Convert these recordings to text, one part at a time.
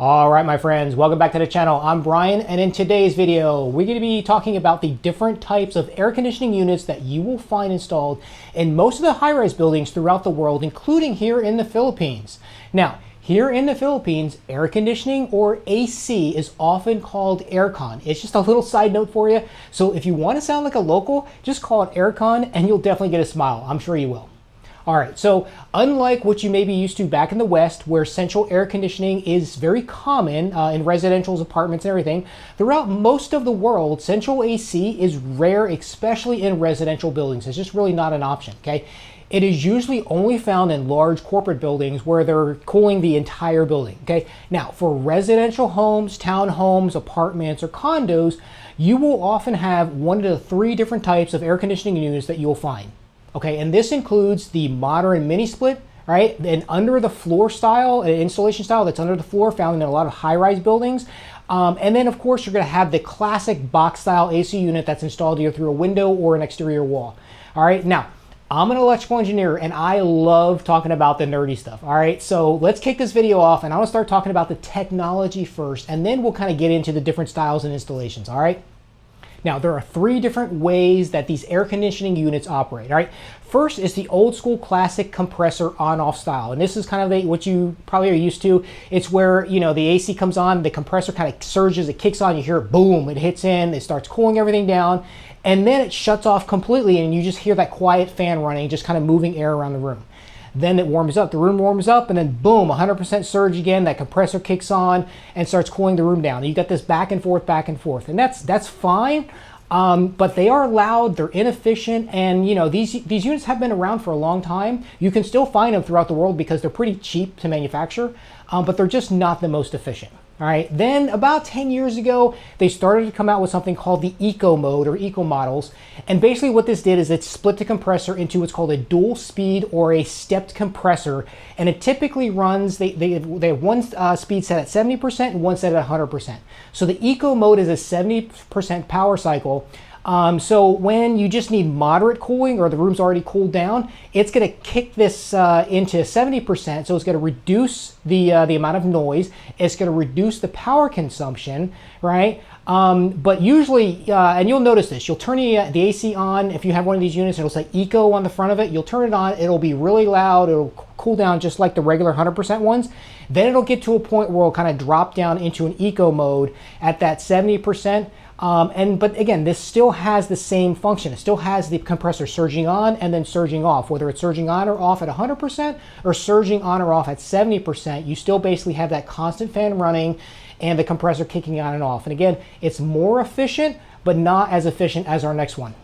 All right, my friends, welcome back to the channel. I'm Brian, and in today's video, we're going to be talking about the different types of air conditioning units that you will find installed in most of the high-rise buildings throughout the world, including here in the Philippines. Now, here in the Philippines, air conditioning, or AC, is often called aircon. It's just a little side note for you. So if you want to sound like a local, just call it aircon, and you'll definitely get a smile. I'm sure you will. All right, so unlike what you may be used to back in the West, where central air conditioning is very common in residential apartments and everything, throughout most of the world, central AC is rare, especially in residential buildings. It's just really not an option, okay? It is usually only found in large corporate buildings where they're cooling the entire building, okay? Now, for residential homes, townhomes, apartments, or condos, you will often have one of the three different types of air conditioning units that you'll find. Okay, and this includes the modern mini split, right? And under the floor style, installation style that's under the floor, found in a lot of high-rise buildings. And then of course, you're gonna have the classic box style AC unit that's installed either through a window or an exterior wall. All right, now, I'm an electrical engineer and I love talking about the nerdy stuff. All right, so let's kick this video off and I wanna start talking about the technology first, and then we'll kind of get into the different styles and installations, all right? Now, there are three different ways that these air conditioning units operate, all right? First is the old school classic compressor on-off style. And this is kind of what you probably are used to. It's where, you know, the AC comes on, the compressor kind of surges, it kicks on, you hear it, boom, it hits in, it starts cooling everything down, and then it shuts off completely and you just hear that quiet fan running, just kind of moving air around the room. Then it warms up, the room warms up, and then boom, 100% surge again, that compressor kicks on and starts cooling the room down. And you got this back and forth, and that's fine, but they are loud, they're inefficient, and you know, these units have been around for a long time. You can still find them throughout the world because they're pretty cheap to manufacture, but they're just not the most efficient. All right, then about 10 years ago, they started to come out with something called the eco mode or eco models. And basically what this did is it split the compressor into what's called a dual speed or a stepped compressor. And it typically runs, they have one speed set at 70% and one set at 100%. So the eco mode is a 70% power cycle. So when you just need moderate cooling or the room's already cooled down, it's going to kick this into 70%. So it's going to reduce the amount of noise. It's going to reduce the power consumption, right? But usually, and you'll notice this, you'll turn the AC on. If you have one of these units, it'll say eco on the front of it. You'll turn it on. It'll be really loud. It'll cool down just like the regular 100% ones. Then it'll get to a point where it'll kind of drop down into an eco mode at that 70%. But again, this still has the same function. It still has the compressor surging on and then surging off. Whether it's surging on or off at 100% or surging on or off at 70%, you still basically have that constant fan running and the compressor kicking on and off. And again, it's more efficient, but not as efficient as our next one.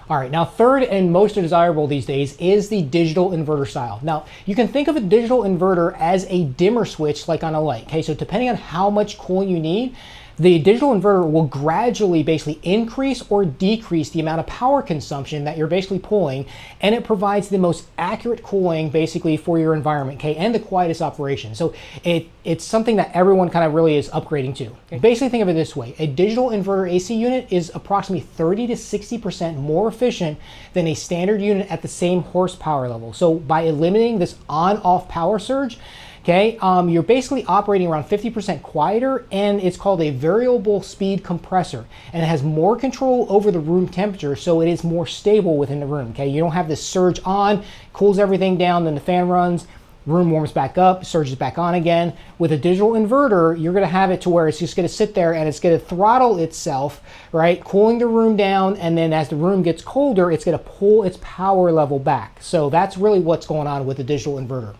All right, now third and most desirable these days is the digital inverter style. Now, you can think of a digital inverter as a dimmer switch like on a light, okay? So depending on how much cooling you need, the digital inverter will gradually basically increase or decrease the amount of power consumption that you're basically pulling, and it provides the most accurate cooling basically for your environment, okay, and the quietest operation. So it's something that everyone kind of really is upgrading to. Okay? Basically think of it this way, a digital inverter AC unit is approximately 30 to 60% more efficient than a standard unit at the same horsepower level. So by eliminating this on-off power surge, okay, you're basically operating around 50% quieter, and it's called a variable speed compressor, and it has more control over the room temperature, so it is more stable within the room, okay? You don't have this surge on, cools everything down, then the fan runs, room warms back up, surges back on again. With a digital inverter, you're gonna have it to where it's just gonna sit there and it's gonna throttle itself, right? Cooling the room down, and then as the room gets colder, it's gonna pull its power level back. So that's really what's going on with the digital inverter.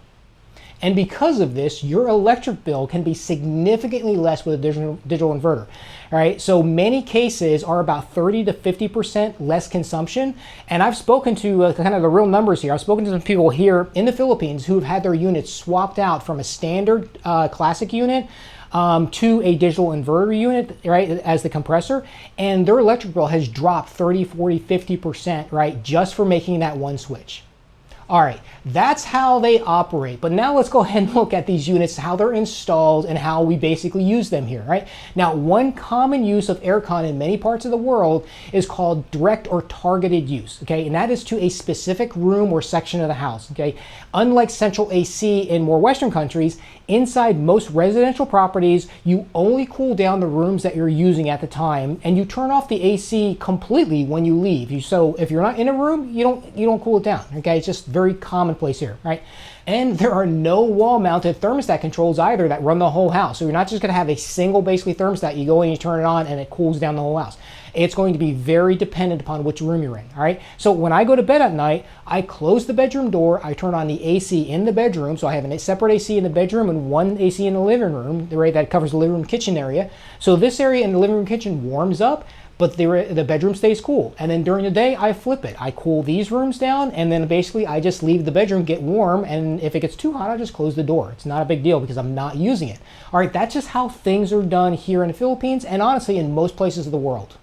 And because of this, your electric bill can be significantly less with a digital inverter. All right, so many cases are about 30 to 50% less consumption. And I've spoken to kind of the real numbers here. I've spoken to some people here in the Philippines who've had their units swapped out from a standard classic unit to a digital inverter unit, right, as the compressor, and their electric bill has dropped 30, 40, 50%, right, just for making that one switch. All right, that's how they operate. But now let's go ahead and look at these units, how they're installed and how we basically use them here, right? Now, one common use of aircon in many parts of the world is called direct or targeted use, okay? And that is to a specific room or section of the house, okay? Unlike central AC in more Western countries, inside most residential properties, you only cool down the rooms that you're using at the time, and you turn off the AC completely when you leave. So if you're not in a room, you don't cool it down, okay? It's just very commonplace here, right? And there are no wall-mounted thermostat controls either that run the whole house. So you're not just going to have a single basically thermostat. You go in, you turn it on, and it cools down the whole house. It's going to be very dependent upon which room you're in, all right? So when I go to bed at night, I close the bedroom door, I turn on the AC in the bedroom, so I have a separate AC in the bedroom and one AC in the living room, right? That covers the living room kitchen area. So this area in the living room kitchen warms up, but the bedroom stays cool. And then during the day, I flip it. I cool these rooms down, and then basically I just leave the bedroom get warm, and if it gets too hot, I just close the door. It's not a big deal because I'm not using it. All right, that's just how things are done here in the Philippines, and honestly in most places of the world.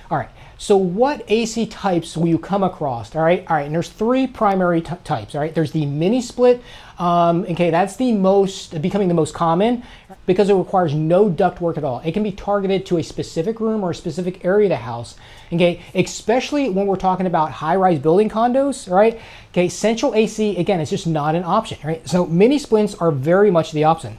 All right, so what AC types will you come across? All right, and there's three primary types. All right, there's the mini split. Okay, that's becoming the most common because it requires no duct work at all. It can be targeted to a specific room or a specific area of the house. Okay, especially when we're talking about high-rise building condos. Right? Okay, central AC again, it's just not an option. Right? So mini splits are very much the option.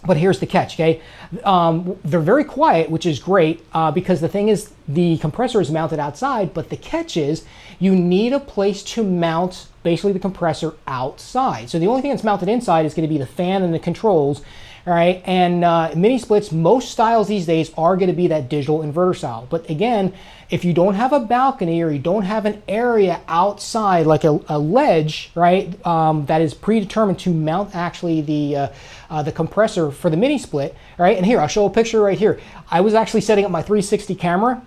But here's the catch, okay? They're very quiet, which is great because the thing is the compressor is mounted outside, but the catch is you need a place to mount basically the compressor outside. So the only thing that's mounted inside is going to be the fan and the controls, all right? And mini splits, most styles these days are going to be that digital inverter style. But again, if you don't have a balcony or you don't have an area outside, like a ledge, right, that is predetermined to mount actually the compressor for the mini split, right? And here, I'll show a picture right here. I was actually setting up my 360 camera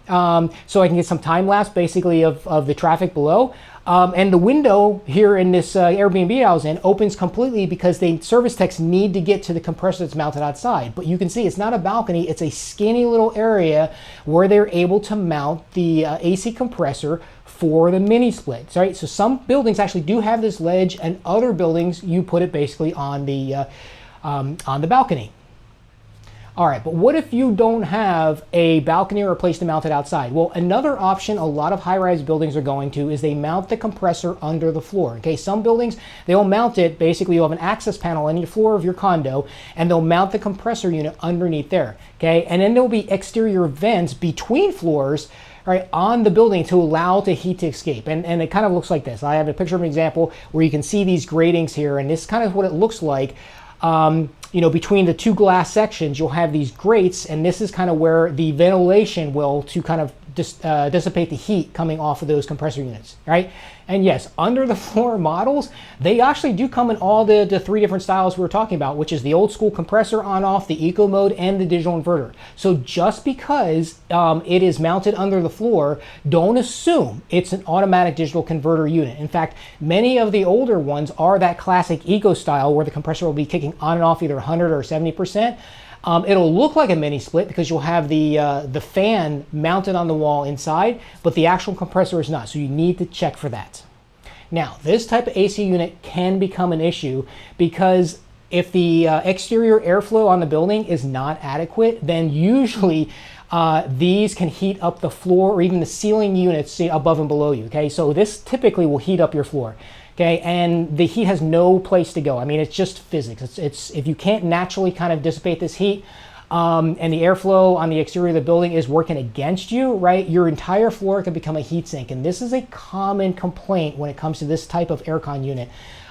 so I can get some time lapse basically of the traffic below. And the window here in this Airbnb I was in opens completely because the service techs need to get to the compressor that's mounted outside. But you can see it's not a balcony, it's a skinny little area where they're able to mount the AC compressor for the mini splits, right? So some buildings actually do have this ledge, and other buildings you put it basically on the balcony. All right, but what if you don't have a balcony or a place to mount it outside? Well, another option a lot of high-rise buildings are going to is they mount the compressor under the floor. Okay, some buildings, they'll mount it, basically you have an access panel on the floor of your condo, and they'll mount the compressor unit underneath there, okay? And then there'll be exterior vents between floors, right, on the building to allow the heat to escape. And it kind of looks like this. I have a picture of an example where you can see these gratings here, and this is kind of what it looks like. You know, between the two glass sections, you'll have these grates, and this is kind of where the ventilation will to kind of dissipate the heat coming off of those compressor units, right? And yes, under the floor models, they actually do come in all the three different styles we were talking about, which is the old school compressor on-off, the eco mode, and the digital inverter. So just because it is mounted under the floor, don't assume it's an automatic digital converter unit. In fact, many of the older ones are that classic eco style where the compressor will be kicking on and off either 100 or 70%. It'll look like a mini split because you'll have the fan mounted on the wall inside, but the actual compressor is not, so you need to check for that. Now, this type of AC unit can become an issue because if the exterior airflow on the building is not adequate, then usually these can heat up the floor or even the ceiling units above and below you, okay? So this typically will heat up your floor. Okay, and the heat has no place to go. I mean, it's just physics. It's if you can't naturally kind of dissipate this heat, and the airflow on the exterior of the building is working against you, right? Your entire floor can become a heat sink, and this is a common complaint when it comes to this type of aircon unit.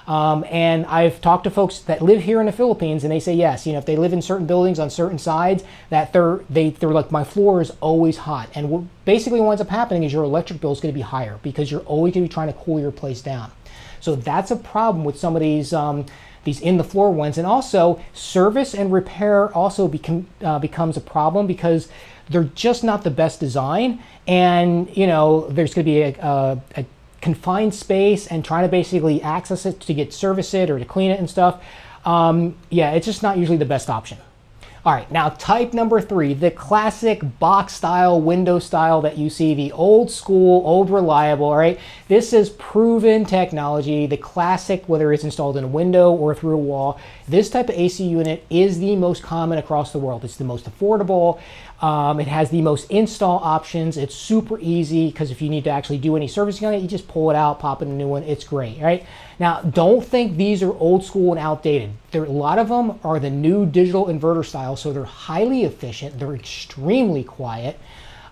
And I've talked to folks that live here in the Philippines, and they say yes. You know, if they live in certain buildings on certain sides, that they're like, my floor is always hot. And what basically winds up happening is your electric bill is going to be higher because you're always going to be trying to cool your place down. So that's a problem with some of these in the floor ones. And also service and repair also becomes a problem because they're just not the best design. And you know, there's going to be a confined space, and trying to basically access it to service it or to clean it and stuff. Yeah, it's just not usually the best option. All right, now type number 3, the classic box style, window style that you see, the old school, old reliable, all right? This is proven technology, the classic, whether it's installed in a window or through a wall. This type of AC unit is the most common across the world. It's the most affordable. It has the most install options. It's super easy because if you need to actually do any servicing on it, you just pull it out, pop in a new one. It's great, right? Now, don't think these are old school and outdated. A lot of them are the new digital inverter style, so they're highly efficient. They're extremely quiet.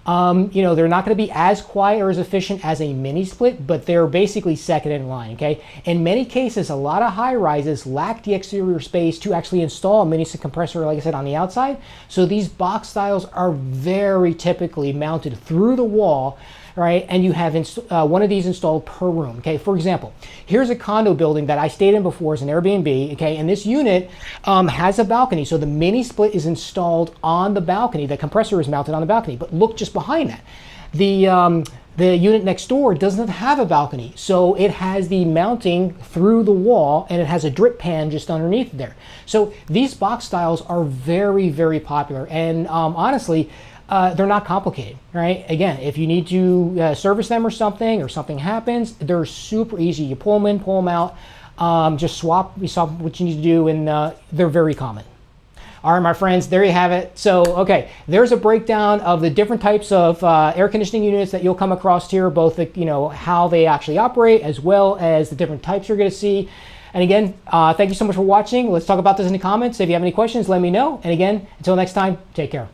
You know, they're not going to be as quiet or as efficient as a mini split, but they're basically second in line, okay? In many cases, a lot of high rises lack the exterior space to actually install a mini split compressor, like I said, on the outside. So these box styles are very typically mounted through the wall, right? And you have one of these installed per room, okay? For example, here's a condo building that I stayed in before as an Airbnb, okay? And this unit has a balcony. So the mini split is installed on the balcony. The compressor is mounted on the balcony, but look just behind that. The unit next door doesn't have a balcony. So it has the mounting through the wall and it has a drip pan just underneath there. So these box styles are very, very popular. And honestly, they're not complicated, right? Again, if you need to service them or something happens, they're super easy. You pull them in, pull them out, just swap what you need to do, and they're very common. All right, my friends, there you have it. So, okay, there's a breakdown of the different types of air conditioning units that you'll come across here, both how they actually operate, as well as the different types you're going to see. And again, thank you so much for watching. Let's talk about this in the comments. If you have any questions, let me know. And again, until next time, take care.